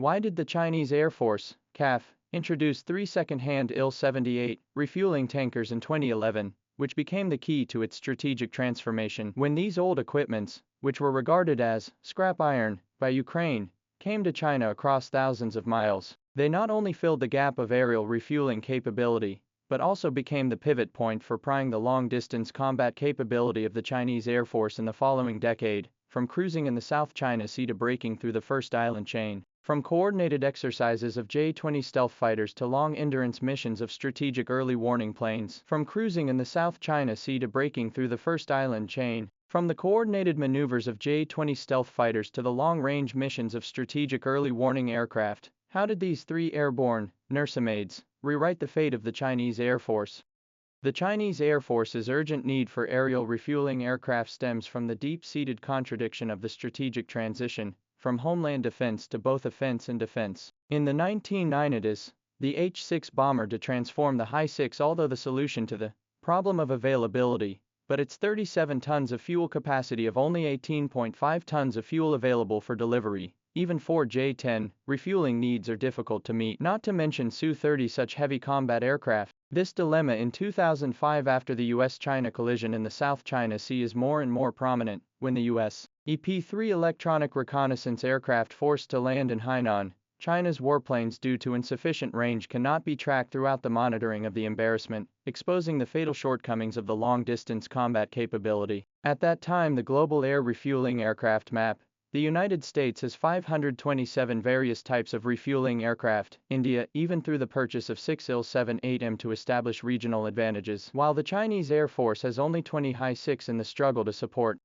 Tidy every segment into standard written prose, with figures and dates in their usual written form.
Why did the Chinese Air Force, CAF, introduce three second-hand IL-78 refueling tankers in 2011, which became the key to its strategic transformation? When these old equipments, which were regarded as scrap iron by Ukraine, came to China across thousands of miles, they not only filled the gap of aerial refueling capability, but also became the pivot point for prying the long-distance combat capability of the Chinese Air Force in the following decade, from cruising in the South China Sea to breaking through the first island chain. From coordinated exercises of J-20 stealth fighters to long-endurance missions of strategic early warning planes. From cruising in the South China Sea to breaking through the first island chain. From the coordinated maneuvers of J-20 stealth fighters to the long-range missions of strategic early warning aircraft. How did these three airborne IL-78s rewrite the fate of the Chinese Air Force? The Chinese Air Force's urgent need for aerial refueling aircraft stems from the deep-seated contradiction of the strategic transition from homeland defense to both offense and defense. In the 1990s, the H-6 bomber to transform the Hi-6 although the solution to the problem of availability, but its 37 tons of fuel capacity of only 18.5 tons of fuel available for delivery. Even for J-10, refueling needs are difficult to meet, not to mention Su-30 such heavy combat aircraft. This dilemma in 2005 after the US-China collision in the South China Sea is more and more prominent, when the US EP-3 electronic reconnaissance aircraft forced to land in Hainan, China's warplanes due to insufficient range cannot be tracked throughout the monitoring of the embarrassment, exposing the fatal shortcomings of the long-distance combat capability. At that time the global air refueling aircraft map, the United States has 527 various types of refueling aircraft, India even through the purchase of 6 IL-78M to establish regional advantages, while the Chinese Air Force has only 20 Hi-6 in the struggle to support.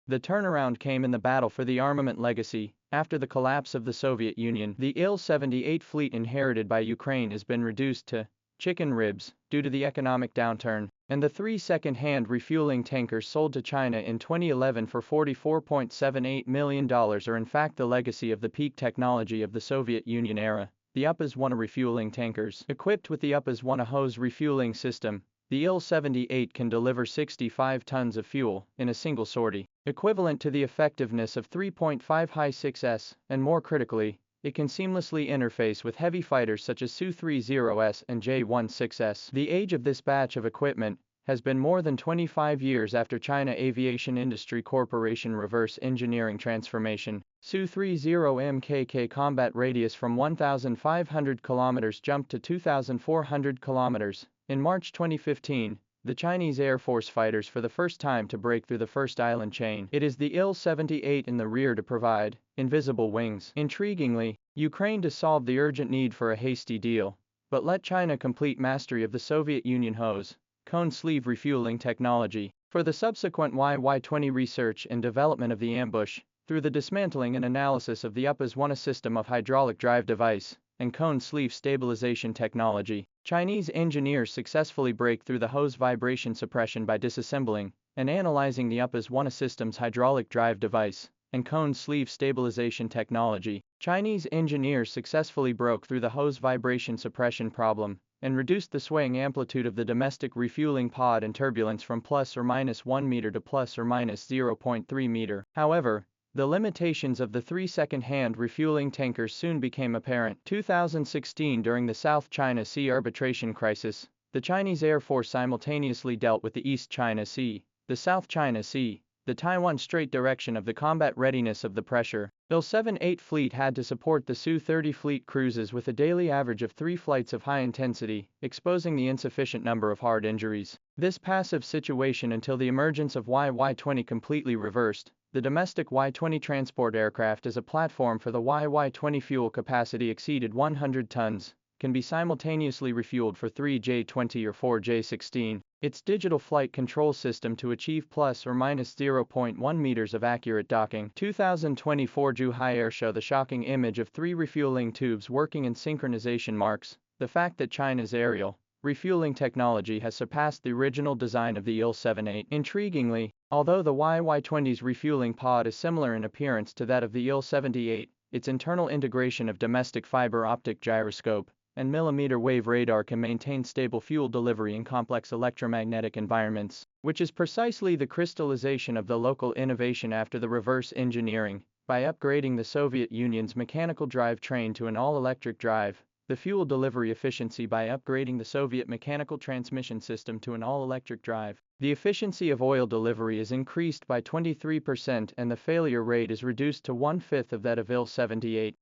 The turnaround came in the battle for the armament legacy. After the collapse of the Soviet Union, the Il-78 fleet inherited by Ukraine has been reduced to chicken ribs due to the economic downturn, and the three second-hand refueling tankers sold to China in 2011 for $44.78 million are in fact the legacy of the peak technology of the Soviet Union era. The UPAS-1 refueling tankers. Equipped with the UPAS-1 hose refueling system, the Il-78 can deliver 65 tons of fuel in a single sortie, equivalent to the effectiveness of 3.5 Hi-6s, and more critically, it can seamlessly interface with heavy fighters such as Su-30S and J-16S. The age of this batch of equipment has been more than 25 years after China Aviation Industry Corporation reverse engineering transformation. Su-30MKK combat radius from 1,500 kilometers jumped to 2,400 kilometers. In March 2015, the Chinese Air Force fighters for the first time to break through the first island chain. It is the Il-78 in the rear to provide invisible wings. Intriguingly, Ukraine to solve the urgent need for a hasty deal, but let China complete mastery of the Soviet Union hose, cone sleeve refueling technology. For the subsequent YY-20 research and development of the ambush, through the dismantling and analysis of the UPAS-1 system of hydraulic drive device and cone sleeve stabilization technology, Chinese engineers successfully break through the hose vibration suppression by disassembling and analyzing the UPAS-1 system's hydraulic drive device and cone sleeve stabilization technology. Chinese engineers successfully broke through the hose vibration suppression problem and reduced the swaying amplitude of the domestic refueling pod and turbulence from plus or minus 1 meter to plus or minus 0.3 meter. However, the limitations of the three second-hand refueling tankers soon became apparent. 2016 during the South China Sea arbitration crisis, the Chinese Air Force simultaneously dealt with the East China Sea, the South China Sea, the Taiwan Strait direction of the combat readiness of the pressure. Il-78 fleet had to support the Su-30 fleet cruises with a daily average of 3 flights of high intensity, exposing the insufficient number of hard injuries. This passive situation until the emergence of YY-20 completely reversed. The domestic Y-20 transport aircraft as a platform for the YY-20 fuel capacity exceeded 100 tons, can be simultaneously refueled for 3 J-20 or 4 J-16. Its digital flight control system to achieve plus or minus 0.1 meters of accurate docking. 2024 Zhuhai Air Show. The shocking image of 3 refueling tubes working in synchronization marks the fact that China's aerial refueling technology has surpassed the original design of the Il-78. Intriguingly, although the YY-20's refueling pod is similar in appearance to that of the Il-78, its internal integration of domestic fiber optic gyroscope and millimeter wave radar can maintain stable fuel delivery in complex electromagnetic environments, which is precisely the crystallization of the local innovation after the reverse engineering by upgrading the Soviet Union's mechanical drivetrain to an all-electric drive, the fuel delivery efficiency by upgrading the Soviet mechanical transmission system to an all-electric drive. The efficiency of oil delivery is increased by 23% and the failure rate is reduced to 1/5 of that of IL-78.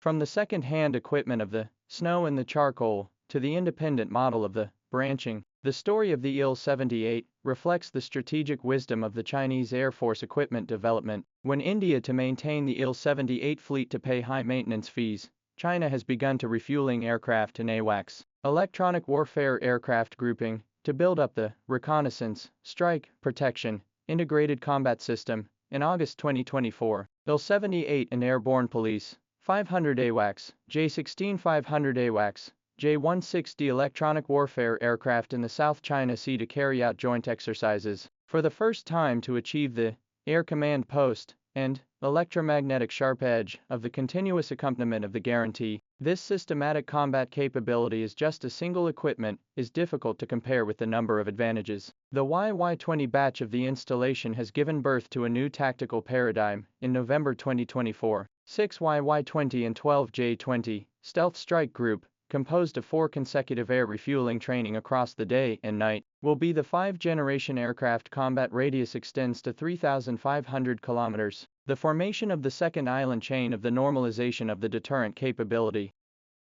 From the second-hand equipment of the snow and the charcoal, to the independent model of the branching, the story of the IL-78 reflects the strategic wisdom of the Chinese Air Force equipment development. When India to maintain the IL-78 fleet to pay high maintenance fees, China has begun to refueling aircraft in AWACS, electronic warfare aircraft grouping, to build up the reconnaissance, strike, protection, integrated combat system. In August 2024, IL-78 and Airborne Police, 500 AWACS, J-16 500 AWACS, J-160 electronic warfare aircraft in the South China Sea to carry out joint exercises, for the first time to achieve the air command post and electromagnetic sharp edge of the continuous accompaniment of the guarantee. This systematic combat capability as just a single equipment is difficult to compare with the number of advantages. The YY-20 batch of the installation has given birth to a new tactical paradigm. In November 2024, 6 YY-20 and 12 J-20 Stealth Strike Group, composed of 4 consecutive air refueling training across the day and night, will be the 5th-generation aircraft. Combat radius extends to 3,500 kilometers. The formation of the second island chain of the normalization of the deterrent capability.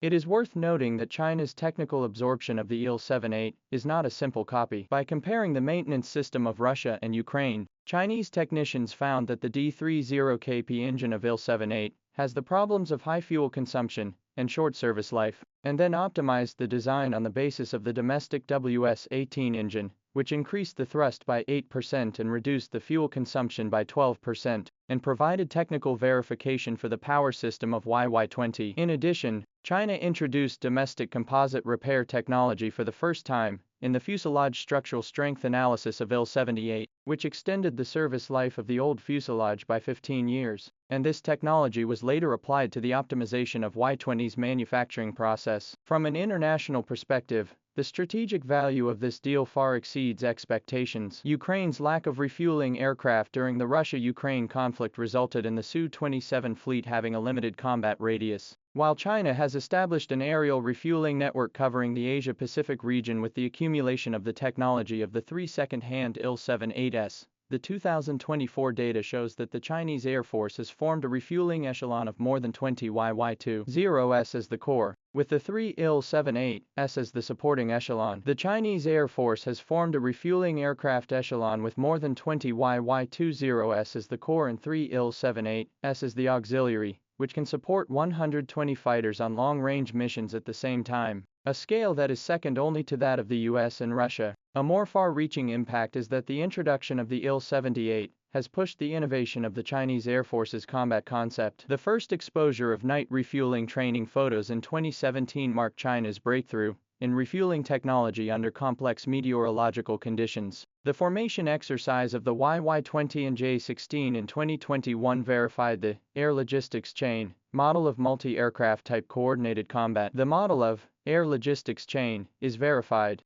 It is worth noting that China's technical absorption of the IL-78 is not a simple copy. By comparing the maintenance system of Russia and Ukraine, Chinese technicians found that the D-30KP engine of IL-78 has the problems of high fuel consumption and short service life, and then optimized the design on the basis of the domestic WS-18 engine, which increased the thrust by 8% and reduced the fuel consumption by 12%, and provided technical verification for the power system of YY-20. In addition, China introduced domestic composite repair technology for the first time in the fuselage structural strength analysis of IL-78, which extended the service life of the old fuselage by 15 years, and this technology was later applied to the optimization of Y-20's manufacturing process. From an international perspective, the strategic value of this deal far exceeds expectations. Ukraine's lack of refueling aircraft during the Russia-Ukraine conflict resulted in the Su-27 fleet having a limited combat radius, while China has established an aerial refueling network covering the Asia-Pacific region with the accumulation of the technology of the 3 second-hand IL-78s. The 2024 data shows that the Chinese Air Force has formed a refueling echelon of more than 20 YY-20s as the core, with the 3 IL-78s as the supporting echelon. The Chinese Air Force has formed a refueling aircraft echelon with more than 20 YY-20s as the core and 3 IL-78s as the auxiliary, which can support 120 fighters on long-range missions at the same time, a scale that is second only to that of the US and Russia. A more far-reaching impact is that the introduction of the IL-78 has pushed the innovation of the Chinese Air Force's combat concept. The first exposure of night refueling training photos in 2017 marked China's breakthrough in refueling technology under complex meteorological conditions. The formation exercise of the YY-20 and J-16 in 2021 verified the air logistics chain model of multi-aircraft type coordinated combat. The model of air logistics chain is verified.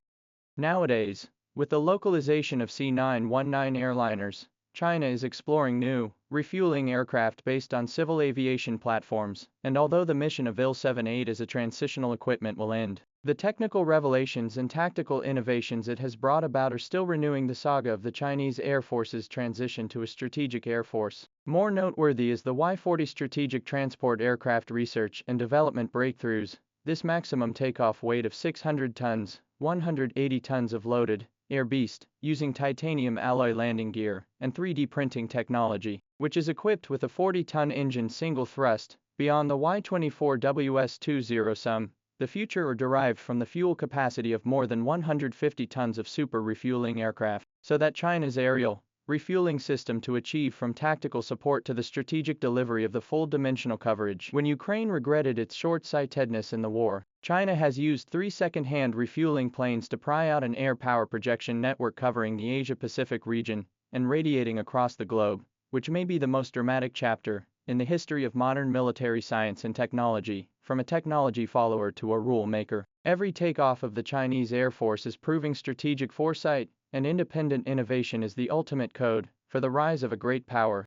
Nowadays, with the localization of C919 airliners, China is exploring new, refueling aircraft based on civil aviation platforms, and although the mission of IL-78 as a transitional equipment will end, the technical revelations and tactical innovations it has brought about are still renewing the saga of the Chinese Air Force's transition to a strategic air force. More noteworthy is the Y-40 strategic transport aircraft research and development breakthroughs. This maximum takeoff weight of 600 tons, 180 tons of loaded Air Beast, using titanium alloy landing gear and 3D printing technology, which is equipped with a 40-ton engine single thrust, beyond the Y-24WS-20 sum, the future are derived from the fuel capacity of more than 150 tons of super refueling aircraft, so that China's aerial refueling system to achieve from tactical support to the strategic delivery of the full dimensional coverage. When Ukraine regretted its short-sightedness in the war, China has used 3 second-hand refueling planes to pry out an air power projection network covering the Asia-Pacific region and radiating across the globe, which may be the most dramatic chapter in the history of modern military science and technology, from a technology follower to a rule maker. Every takeoff of the Chinese Air Force is proving strategic foresight, and independent innovation is the ultimate code for the rise of a great power.